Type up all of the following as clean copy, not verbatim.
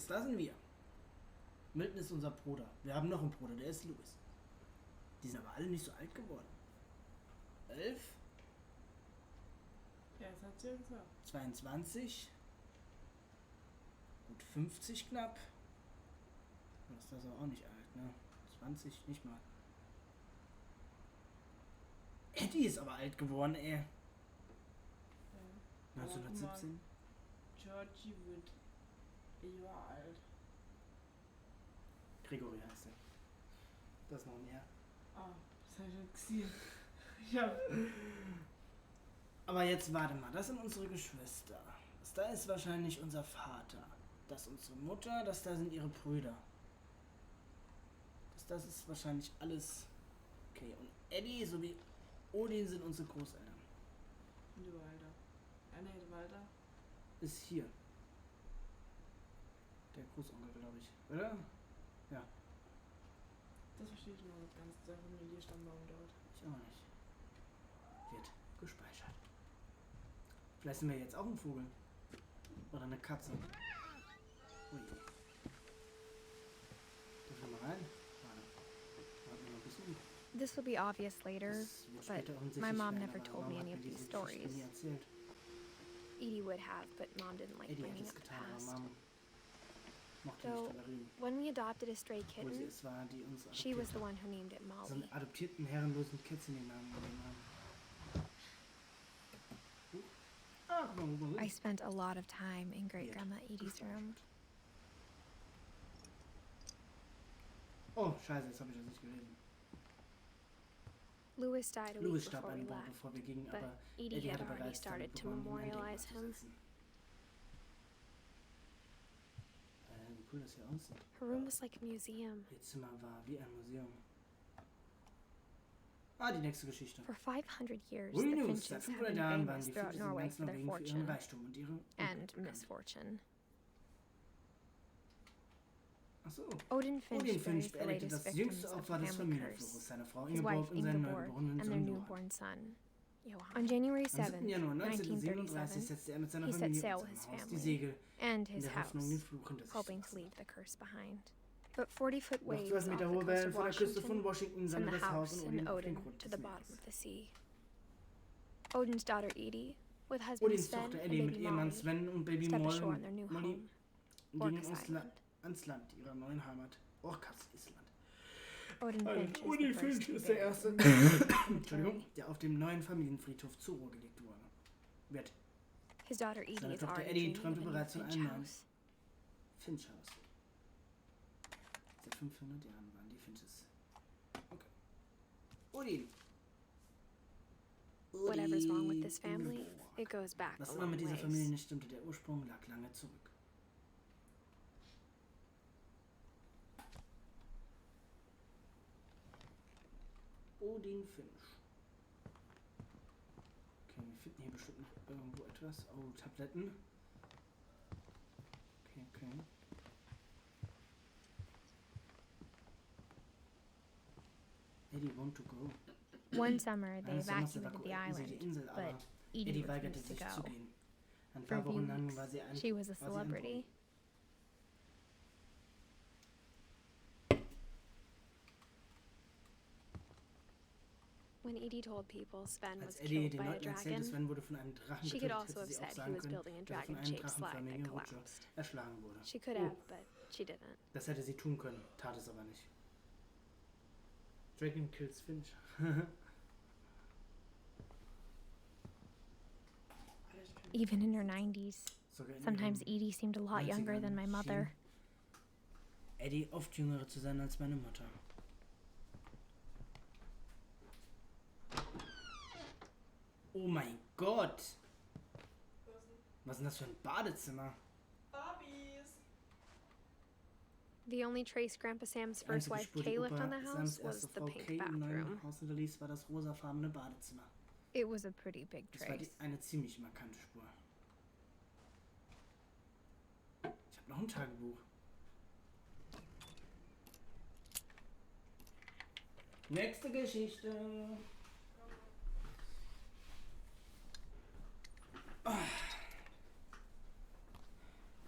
Grauens, da sind wir. Milton ist unser Bruder. Wir haben noch einen Bruder, der ist Louis. Die sind aber alle nicht so alt geworden. 11? Ja, das hat sie ja gesagt. 22? Gut 50 knapp. Das ist das aber auch nicht alt, ne? 20, nicht mal. Eddie ist aber alt geworden, ey. Ja. 1917. Georgie wird ein Jahr alt. Gregory heißt er. Das ist noch mehr. Ah, das habe ich nicht gesehen. Ich hab... Aber jetzt warte mal, das sind unsere Geschwister. Das da ist wahrscheinlich unser Vater. Das ist unsere Mutter, das da sind ihre Brüder. Das ist wahrscheinlich alles okay. Und Eddie sowie Odin sind unsere Großeltern. Und der Walter. Der Walter. Ist hier. Der Großonkel, glaube ich. Oder? Ja. Das verstehe ich noch nicht ganz. Der Familienstammbaum dort. Ich auch nicht. Wird gespeichert. Vielleicht sind wir jetzt auch ein Vogel. Oder eine Katze. Ui. Dürfen wir mal rein? Warte mal ein bisschen. This will be obvious later, but my mom never told me any of these stories. Edie would have, but Mom didn't like bringing up the past. So, when we adopted a stray kitten, she was the one who named it So Molly. einen adoptierten, herrenlosen Kätzchen den Namen gegeben haben. I spent a lot of time in Great-Grandma Edie's room. Oh, scheiße, jetzt habe ich das nicht gelesen. Louis died a week Louis starb before we eine Woche left, bevor wir gingen, but aber Edie Eddie had hatte already bereits started damit to begonnen, ihn memorialize him. einzusetzen. Wie cool das hier aussieht. Her room was like a museum. Ihr Zimmer war wie ein Museum. Ah, die nächste Geschichte. For 500 years, Ui, the News. Seit Finches have 500 been Jahren waren famous die throughout Finches in Norway ganz for their Norwegen für ihren fortune Reichtum und ihre and Unbekannt bekannt. misfortune. Ach so. Odin Finch Odin Finch buries the beendete latest das victims jüngste of Opfer the des family Familienfluches, curse, seiner Frau his wife Ingeborg und seinen Ingeborg neugeborenen and their Sohn Johann. newborn son, Johann. On January Am 7. 7, Januar 1937 1937, setzte er mit seiner he set Familie sail und with his seinem Haus die family Segel, and in his der Hoffnung, den house, Fluch hinter sich zu hoping to lassen. leave the curse behind. But 40-foot Noch waves 12 off Meter the hohe coast Wellen of vor der Küste von Washington Washington send sank the das Haus house und and Odin auf den Odin Grund to des the bottom Meeres. of the sea. Odin's daughter Edie, with husband Odins Sven Tochter and Eddie mit baby Ehemann Molly, Sven und Baby stepped ashore in their new Molly home, gingen Orcas Island. ans Land ihrer neuen Heimat, Orcas Island. Odin Finch Odin is the Finch first ist der erste, to be Entschuldigung, der auf dem neuen Familienfriedhof zur Ruhe gelegt wird. His daughter Edie Seine is Tochter already Eddie dreaming träumte of a new bereits von Finch einem neuen house. Finch-Haus. Seit 500 Jahren waren die Finches. Okay. Odin. Whatever's wrong with this family, it goes back Was a immer long mit dieser Familie ways. nicht stimmte, der Ursprung lag lange zurück. Odin Finch. Okay, wir finden hier bestimmt noch irgendwo etwas. Oh, Tabletten. Okay. Eddie want to go. One summer, they Eines Sommers evacuated the evakuierten sie die island, Insel, but aber Edie Eddie weigerte refused to sich zu go. gehen. Ein For a paar few Wochen lang weeks, war sie ein she was a war sie ein celebrity. When Edie told people Sven was Als Eddie killed den by a Leuten erzählte, dragon, Sven wurde von einem Drachen she could getötet, also hätte have sie auch said he sagen was können, building a dass er von einem dragon-shaped slide that drachenförmigen Rutsche collapsed. erschlagen wurde. She could have, but she didn't. Das hätte sie tun können, tat es aber nicht. Dragon kills Finch. Even in her 90s, Sogar in sometimes ihren Edie seemed a lot younger than my 90ern mother. schien Eddie oft jüngere zu sein als meine Mutter. Oh mein Gott! Was ist denn das für ein Badezimmer? Barbies! The only trace Grandpa Sam's Die first einzige wife Spur, die Kay left Opa on the house Sams was erste the Frau pink Kay im neuen bathroom. Haus hinterließ, war das rosafarbene Badezimmer. It was a pretty big Das war trace. eine ziemlich markante Spur. Ich habe noch ein Tagebuch. Nächste Geschichte.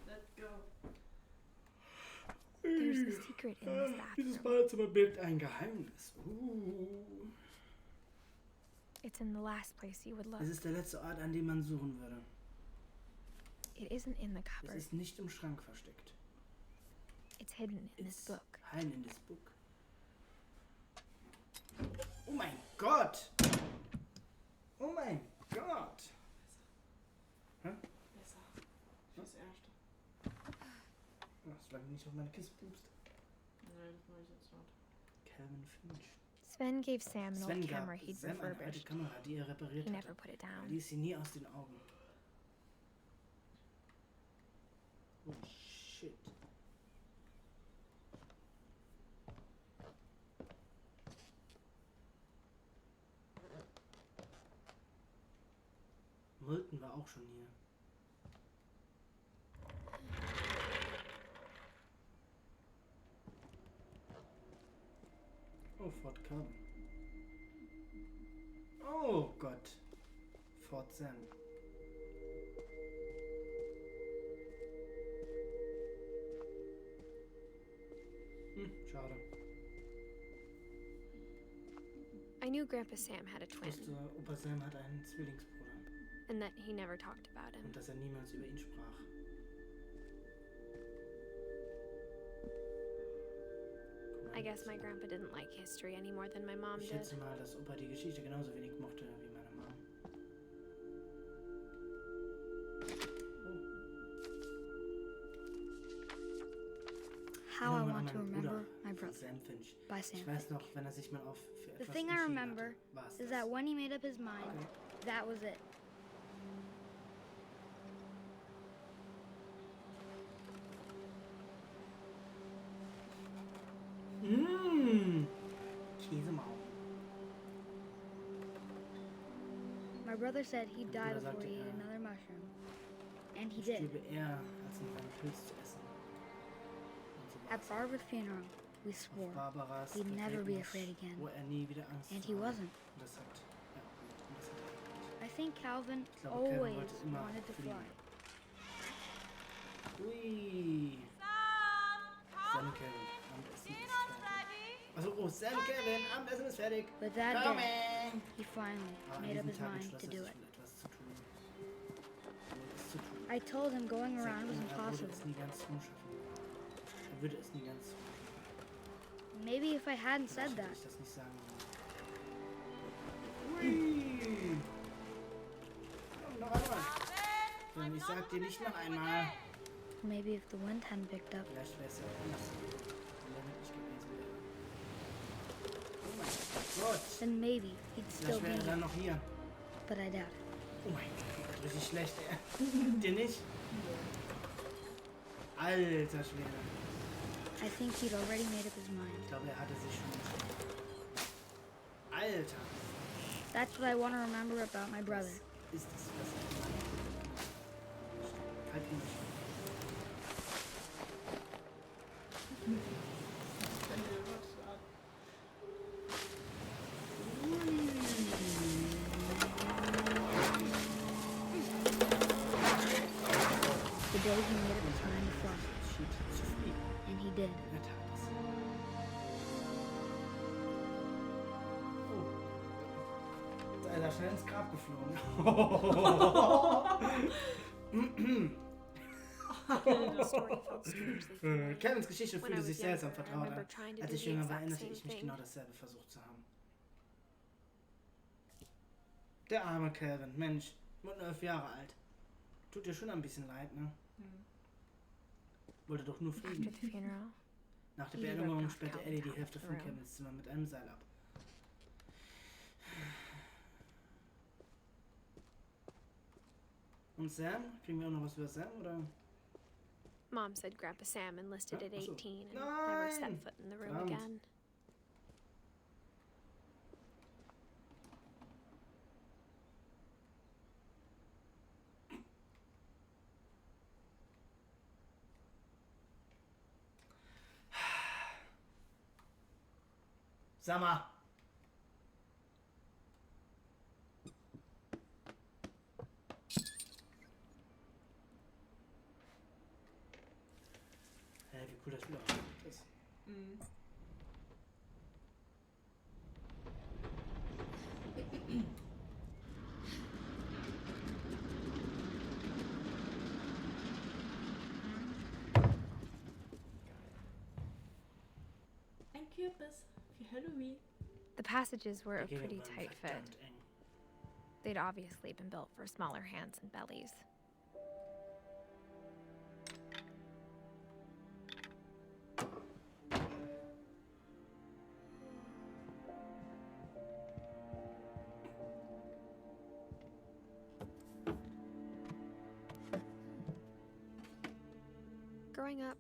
Let's go. secret in this Dieses bathroom. Badezimmer birgt ein Geheimnis. It's in the last place you would look. Es ist der letzte Ort, an dem man suchen würde. It isn't in the Es cupboard. ist nicht im Schrank versteckt. It's hidden in this It's book. hidden in this book. Oh mein Gott! Oh mein Gott! Hä? Besser. Fürs Erste. Solange du nicht auf meine Kiste pupst. Nein, das mache ich jetzt nicht. Calvin Finch. Sven gave Sam an Sven old gab camera he'd Sam eine alte refurbished. Kamera, die er repariert He hatte. never put it Er down. ließ sie nie aus den Augen. Oh shit. Milton war auch schon hier. Oh, Fort Calvin. Oh Gott. Fort Sam. Schade. I knew Grandpa Sam had a Ich twin, wusste, Opa Sam hat einen Zwillingsbruder. and that he never talked about him. Und dass er niemals über ihn sprach. I guess my grandpa didn't like history any more than my mom Ich did. schätze mal, dass Opa die Geschichte genauso wenig mochte wie meine Mom. How I Erinnere want an to meinen remember Bruder my von brother Sam Finch. by Sam Ich weiß Finch. noch, wenn er sich mal auf für The etwas thing I entschieden remember hatte, war es is das. that when he made up his mind, Okay. that was it. Käsemaul. My brother said he'd die Bruder before sagte, he ate er another mushroom. And he did. Stürbe eher, als noch einen Pilz zu essen. Und so At war's. Barbara's funeral, we Auf swore Barbaras he'd never be Begräbnis, afraid again. wo er nie wieder Angst And he hatte. wasn't. Und das hat, ja, und das hat er gemacht. I think Calvin Ich glaube, Calvin always wollte immer wanted to fliegen. fly. Ui. Sam Kevin, Abendessen ist fertig. Also, oh, Sam Kevin, Abendessen ist fertig. But that day, Coming! he finally An made up diesem his Tag mind entschloss to er do sich it. wohl etwas zu tun. Es zu tun. I told him going around was Er würde impossible. es nie ganz rumschaffen. Er würde es nie ganz rumschaffen. Maybe if I hadn't said Vielleicht hätte that, ich das nicht sagen sollen. Ui! Komm, noch einmal. Ich sag dir nicht noch einmal. maybe if the wind hadn't picked up, Vielleicht wäre es ja anders, wenn der Wind nicht gewesen wäre. Oh mein Gott! then maybe he'd still Vielleicht be wäre er here. dann noch hier. But I doubt it. Oh mein Gott, richtig schlecht, ey. Dir nicht? Alter Schwede. I think he'd already made up his mind. Ich glaube, er hatte sich schon entschieden. Alter. That's what I want to remember about my brother. Was ist das? Was ist das? Halt ihn nicht. The day he made up his mind to fly. Shit, zu fliegen. And he did. Er tat es. Oh. Da ist er schnell ins Grab geflogen. The story felt strangely familiar. Kevins Geschichte When I fühlte was sich seltsam younger, I vertraut remember an. trying to Als do ich the jünger war, exact erinnerte same ich mich thing. genau dasselbe versucht zu haben. Der arme Calvin, Mensch, nur 11 Jahre alt. Tut dir schon ein bisschen leid, ne? Wollte doch nur After fliegen. the funeral, Nach der Edith Beerdigung roped off sperrte Calvin's Eddie die half Hälfte of the von room. Kevins Zimmer mit einem Seil ab. Und Sam? Kriegen wir auch noch was über Sam, oder? Mom said Grandpa Sam enlisted at Ach so. 18 and never set Nein! foot in the room Verdammt. again. Sag mal. Hey, wie cool das Spiel auch ist. Mhm. Ein Kürbis für Halloween. The passages were a Die Gänge pretty waren tight fit. verdammt eng. They'd obviously been built for smaller hands and bellies. Growing up,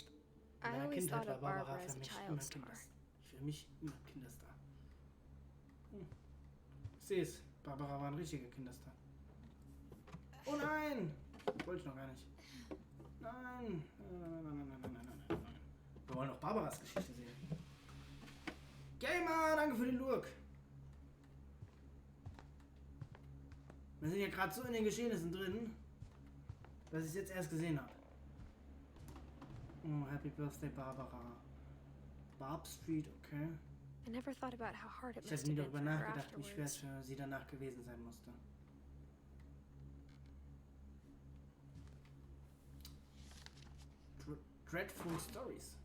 In I meiner always Kindheit thought war of Barbara Barbara as für a mich child immer star. Für mich immer Kinderstar. Ich sehe es. Barbara war ein richtiger Kinderstar. Oh nein! Wollte ich noch gar nicht. Nein! Nein. Wir wollen noch Barbaras Geschichte sehen. Gamer, danke für den Look! Wir sind ja gerade so in den Geschehnissen drin, dass ich es jetzt erst gesehen habe. Oh, Happy Birthday, Barbara. Barb Street, okay. I never thought about how hard it Ich must hätte nie have been darüber for her nachgedacht, wie schwer es afterwards. für sie danach gewesen sein musste. Dreadful Stories.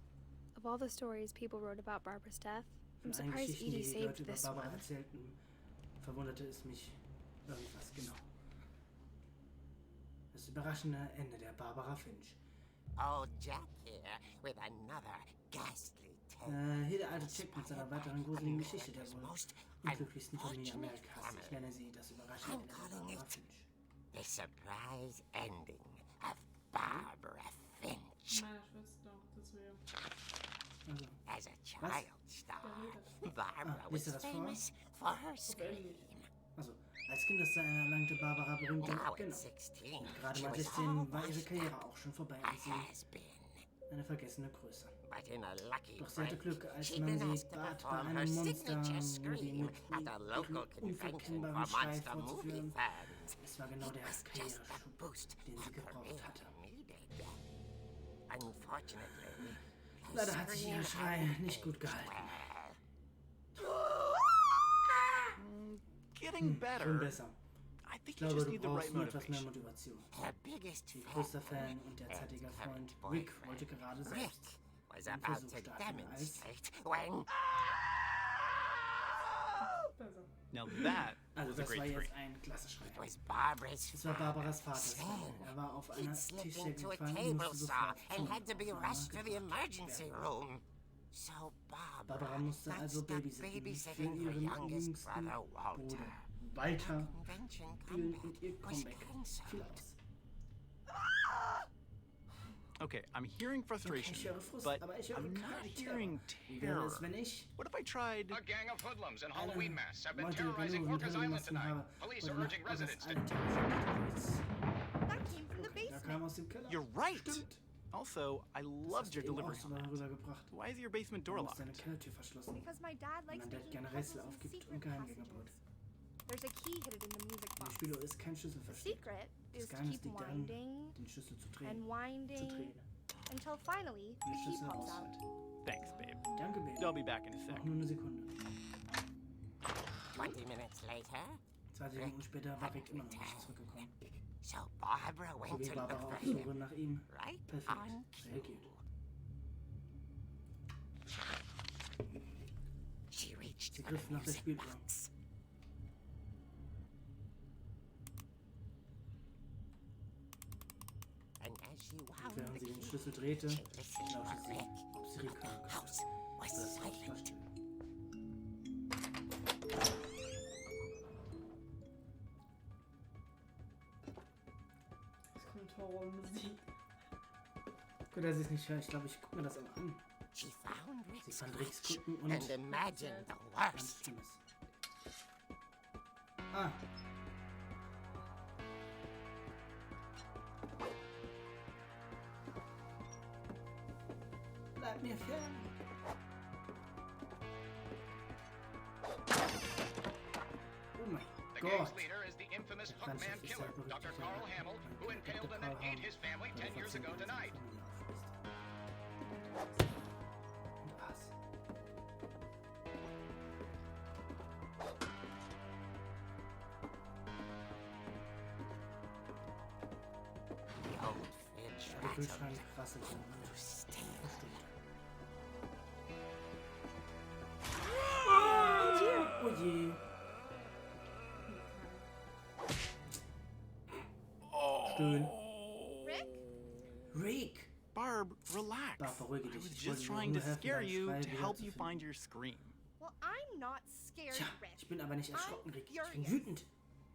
Of all the stories people wrote about Barbara's death, I'm Von allen surprised Geschichten, Edie die die saved Leute über this Barbara one. erzählten, verwunderte es mich irgendwas genau. Das überraschende Ende der Barbara Finch. Old Jack here with another ghastly tale. Hier der alte Jack mit seiner weiteren gruseligen Geschichte der America's wohl most unglücklichsten Familie unfortunate Amerikas. Ich family. nenne sie das überraschende Ende der Barbara Finch. The surprise ending of Barbara Finch. Meiner schwitzt doch, deswegen. Also, As a child star, Barbara liest du was das vor? famous for her Auf scream. Englisch. also, als Kinderstar erlangte Barbara Berühmtheit. Now Genau. at 16, Und gerade she mal was 16 war ihre almost Karriere auch schon vorbei a und sie has-been. eine vergessene Größe. But in a lucky Doch sie hatte break, Glück, als she'd man been sie asked to bat, bei perform her einem signature Monster-Movie scream mit at the local ihrem convention unverkennbaren for Schrei monster movie vorzuführen. fans. Es war genau der It was just the Karriereschub, boost den sie her gebraucht career hatte. needed. Unfortunately, her Leider hat sich ihr scream Schrei hadn't nicht gut aged gehalten. well. Getting Schon better. besser. I Ich think you glaube, just du need the right brauchst nur etwas mehr motivation. Motivation. Her biggest Ihr größter fan Fan und derzeitige and Freund current Rick wollte boyfriend gerade Rick selbst was einen about Versuch to starten, als demonstrate when Besser. Now that also was a das war great jetzt scream. ein klasse Schrei. it was Barbara's Es war Barbaras Vaters Sam. Fall. Er war auf einer He'd slipped Tischdecke into a gefallen und table musste saw sofort and had to be zum rushed to the gebracht emergency werden. room. So Barbara Barbara musste also stuck babysitten für babysitting her ihren youngest jüngsten brother Bruder. Walter. Walter Convention fiel comeback mit ihr was Comeback cancelled. viel aus. Okay, I'm hearing frustration, Ich höre Frust, but aber ich höre I'm not keinen Terror. hearing Wie wäre terror. es, wenn ich What if I tried? A gang of hoodlums in eine Halloween masks have been Leute terrorizing Ganoven mit Orcas Island Halloween-Masken tonight. habe Police und are nach urging Orcas residents to Island terrorisiert. That came from the Da basement. kam aus dem Keller. You're right. Stimmt. Also, I Das loved hast your du eben delivery auch so on that. rübergebracht. Why is your basement door Warum ist locked? deine Kellertür verschlossen? Because my dad Weil likes mein Dad making gerne puzzles Rätsel and aufgibt und secret Geheimgänge baut. passages. There's a key hidden in the music In dem box. Spiel ist kein Schlüssel The versteckt. secret Das is to Geheimnis keep liegt darin, winding den Schlüssel zu and drehen. winding until finally Und the der key Schlüssel pops rausfällt. out. Thanks, babe. Danke, Baby. I'll be back in a sec. Noch nur eine Sekunde. 20 minutes later, 20 Minuten später war Rick immer noch nicht zurückgekommen. so Barbara So went wie to look Barbara for auf him. Suche nach ihm Right perfekt on cue. reagiert. She reached Sie for the griff nach der music Spieluhr. box. And as she wound Während the sie den key, Schlüssel drehte, she listened lauschte for sie, Rick. ob sie Rick hören The konnte. house was Das Haus war silent. still. Es kommt Horrormusik. Gut, dass ich es nicht höre. Ich glaube, ich gucke mir das aber an. She found Sie Rick's fand Ricks couch Kutten und and imagined the ganz worst. Schlimmes. Ah. Bleib mir fern. Oh mein The Gott. gang's leader is the infamous Der Hookman Franchise ist killer, der Dr. berüchtigte Carl Hamill, who impaled and then ate his family 10 years ago tonight. Und aß. fridge Der rattled Kühlschrank rasselte. to steel. Oh je. Stöhn. Rick? Rick! Barb, relax. Barb, beruhige I dich. was Ich just wollte dir trying nur to helfen, scare deinen you Schrei to help you wiederzufinden. find your scream. Well, I'm not scared, Tja, Rick. ich bin aber nicht erschrocken, I'm Rick. Ich bin furious. wütend.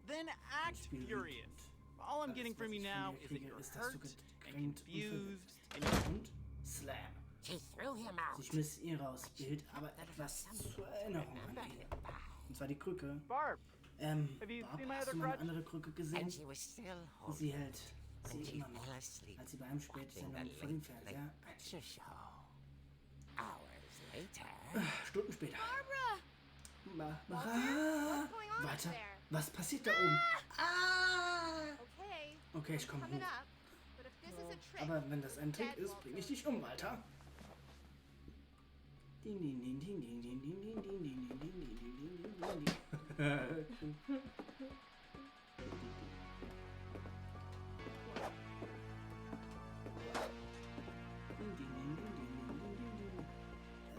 Then act Ich bin furious. wütend. All I'm Alles, getting was from you ich von now dir is that kriege, you're ist, dass du hurt and gekränkt und confused verletzt and bist. Und Slam. She threw him out. Sie schmiss ihn raus, behielt aber etwas zur Erinnerung an ihn. Und zwar die Krücke. Barb, have you Barb, seen my hast other du meine crutch? andere Krücke gesehen? And she was still Und sie holding hält sie when she immer noch, fell asleep als sie bei einem watching the Spätsendung vor dem late Fernseher picture show. Hours later, Stunden später. Barbara! Barbara! What's going on Weiter. there? Was passiert da oben? Ah! Okay. Okay, ich I'm komme coming hoch. up. But if this is a trick, Aber wenn das ein Trick dead, ist, bringe ich dich um, Walter. Din, din, din, din, din, din, din, din, din, din, din, din, din, din, din, din. Din, din, din, din, din, din, din, din, din.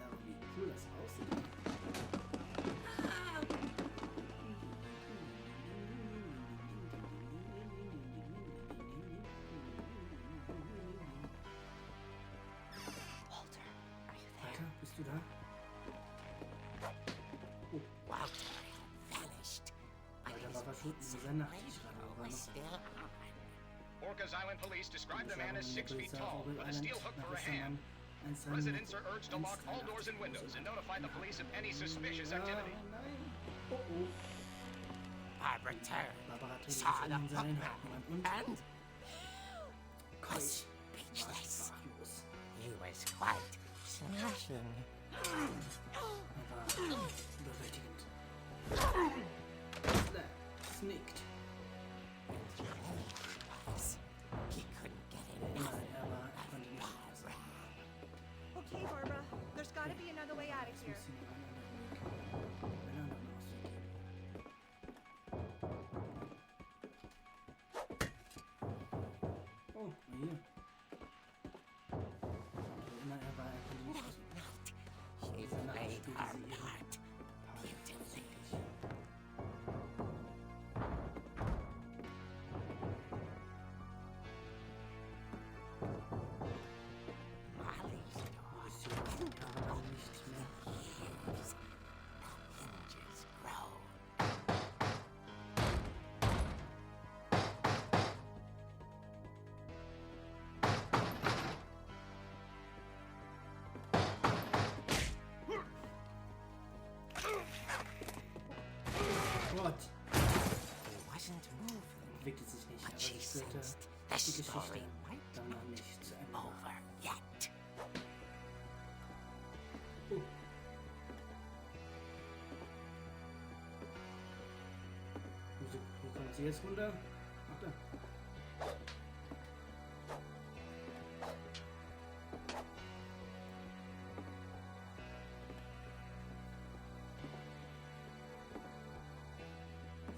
Aber wie cool das aussieht. Walter, are you there? Walter, bist du da? Walter had vanished. But Walter his war verschwunden. bedside Sein Nachttischradio radio war was noch still on. Orcas Island police described the man as 6 feet Polizei tall auf Robben with a Island steel hook for a nach dem hand. Mann 1,83 Residents are urged to lock all doors and windows and notify the police of any suspicious activity. Nein. Oh oh. Barbara turned, Barbara drehte sich saw the um in seinen hookman, Haken und and Keuch was war speechless. sprachlos. He was quite smashing. Er war überwältigend. Sneaked. He couldn't get Nein, enough. er konnte nicht aufpassen. okay, Barbara. There's got to be another way out of Es here. muss hier noch einen anderen Ausweg geben. Oh, hier. Wo immer er war, er konnte nicht aus. She Diese Nacht played spielte her sie ihren part Part beautifully. Molly's door Mission aber nicht mehr. heaves. The hinges groan. Gott, He wasn't moving, entwickelte sich nicht, but aber she ich spürte, sensed the die Geschichte story might dann noch not nicht zu be Ende war. over yet. Oh. Wo kommt sie jetzt runter? Ach da.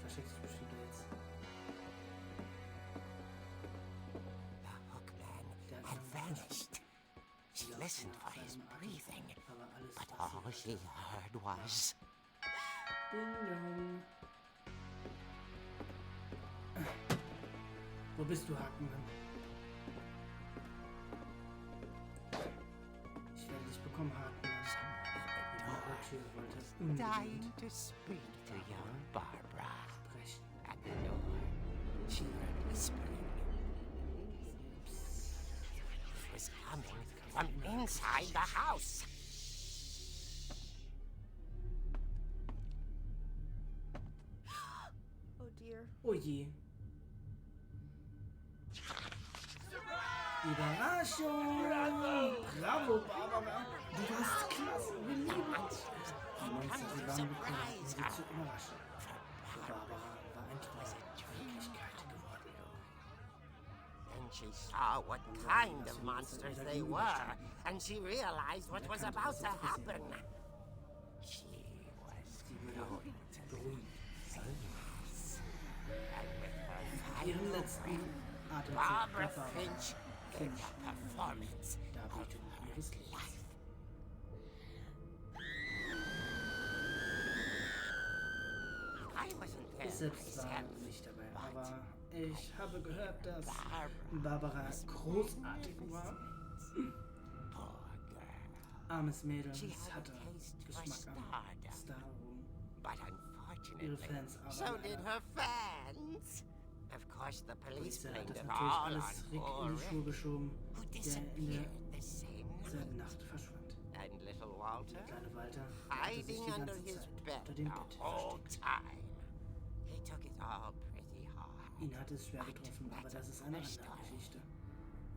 Versteckt sich bestimmt da jetzt. The hookman Der had Mann vanished. She listened for his breathing, aber alles, but was all sie she heard was Ding dong. Wo bist du, Hakenmann? Ich werde dich bekommen, Hakenmann. Die Bürotür wollte dying unbedingt to speak to young Barbara. sprechen. At the door, she heard whispering. It was coming from inside the house. Oh dear. Oh je. Überraschung! Bravo, Barbara! Du warst klasse! Wir lieben uns! Die Monster, sie waren gekommen, um sie zu überraschen. Für Barbara war ein Traum Wirklichkeit geworden. Then she saw what kind of monsters they were, and she realized what was about to happen. She was going to Berühmt sein. and with her Ihren final letzten breath, Atemzug Barbara gab Barbara Finch Finch performance Darbietung ihres Lebens. I wasn't there Ich selbst war myself, nicht dabei, but aber ich habe gehört, dass Barbara Barbara großartig war. poor girl. Armes Mädel, She es had a hatte taste for Geschmack am stardom, Starruhm. but Ihre unfortunately, Fans aber so did leider. her fans. Of course, the police Polizei hat blamed das it natürlich all alles on Rick poor in die Schuhe Rick, geschoben, who der in disappeared the same derselben night. Nacht verschwand. And little Walter, Der kleine Walter hatte sich hiding die under ganze his Zeit bed unter the dem Bett whole versteckt. time. He took it all pretty hard. Ihn hat es schwer getroffen, aber das ist eine andere Geschichte.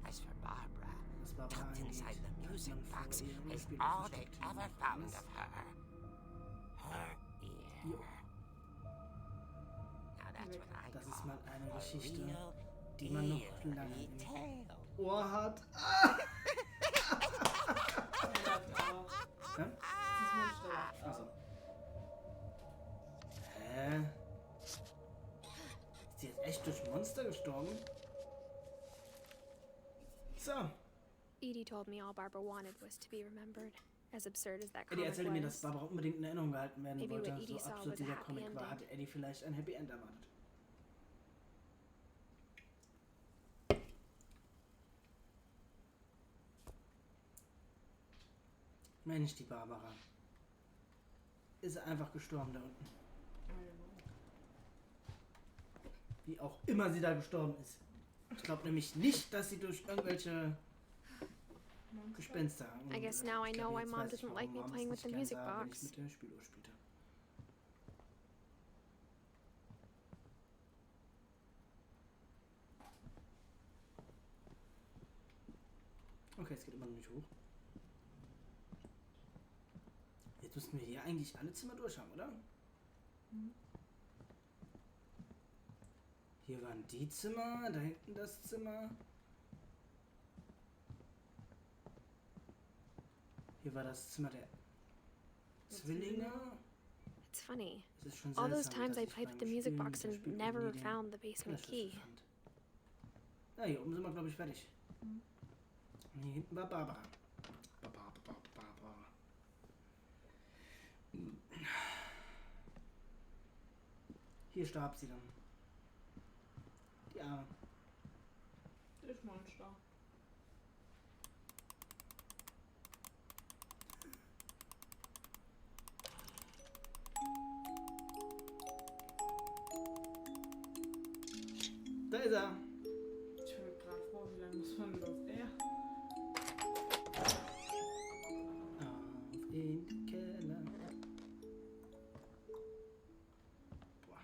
As for Barbara, Was Barbara tucked angeht, inside the hat music man vor box ihr im is Spiel all they versteckt. ever found of her. Her ear. Jo, Now that's what I das ist call mal eine a Geschichte, real die man noch eerie lange im tale. Ohr hat. Hä? Das Monster. Achso. Hä? Ist die jetzt echt durch Monster gestorben? So. Edie told me all Barbara wanted was to be remembered. As absurd as that Eddie comic erzählte mir, dass was. Barbara unbedingt in Erinnerung gehalten werden Maybe what wollte. Edie So saw absurd was a dieser happy Comic war, ending. hatte Eddie vielleicht ein Happy End erwartet. Mensch, die Barbara. Ist einfach gestorben da unten. Wie auch immer sie da gestorben ist. Ich glaube nämlich nicht, dass sie durch irgendwelche Gespenster. I guess now I know why Mom doesn't like me playing with the music box. Mit der Spieluhr spielte. Okay, es geht immer noch nicht hoch. Jetzt müssten wir hier eigentlich alle Zimmer durch haben, oder? Hier waren die Zimmer, da hinten das Zimmer. Hier war das Zimmer der Zwillinge. It's funny. Es ist schon All those seltsam, times dass I ich played with beim the music Spielen box mit der and Spieluhr never nie den found the basement Kellerschlüssel key. fand. Ja, hier oben sind wir, glaube ich, fertig. Und hier hinten war Barbara. Barbara. Hier starb sie dann. Die Arme. Das Monster. Da ist er. Ich bin gerade froh, wie lange muss man los? Auf in den Keller. Boah.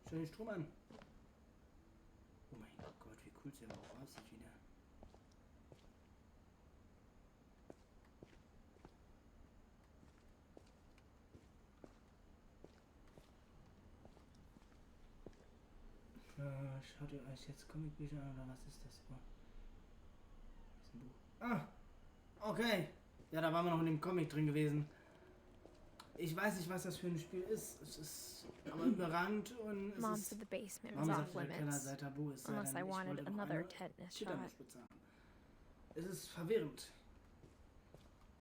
Schön den Strom an. Oh mein Gott, wie cool sie aber auch aussieht wieder. Schaut ihr euch jetzt Comicbücher an oder was ist das? Oh. Das ist ein Buch. Ah! Okay! Ja, da waren wir noch in dem Comic drin gewesen. Ich weiß nicht, was das für ein Spiel ist. Es ist aber überrannt und es Mom ist... said the basement Mom was sagt, off der Keller limits. sei tabu. Es sei Unless denn, I ich wanted wollte noch another eine tetanus shot. Tetanus bezahlen. Es ist verwirrend.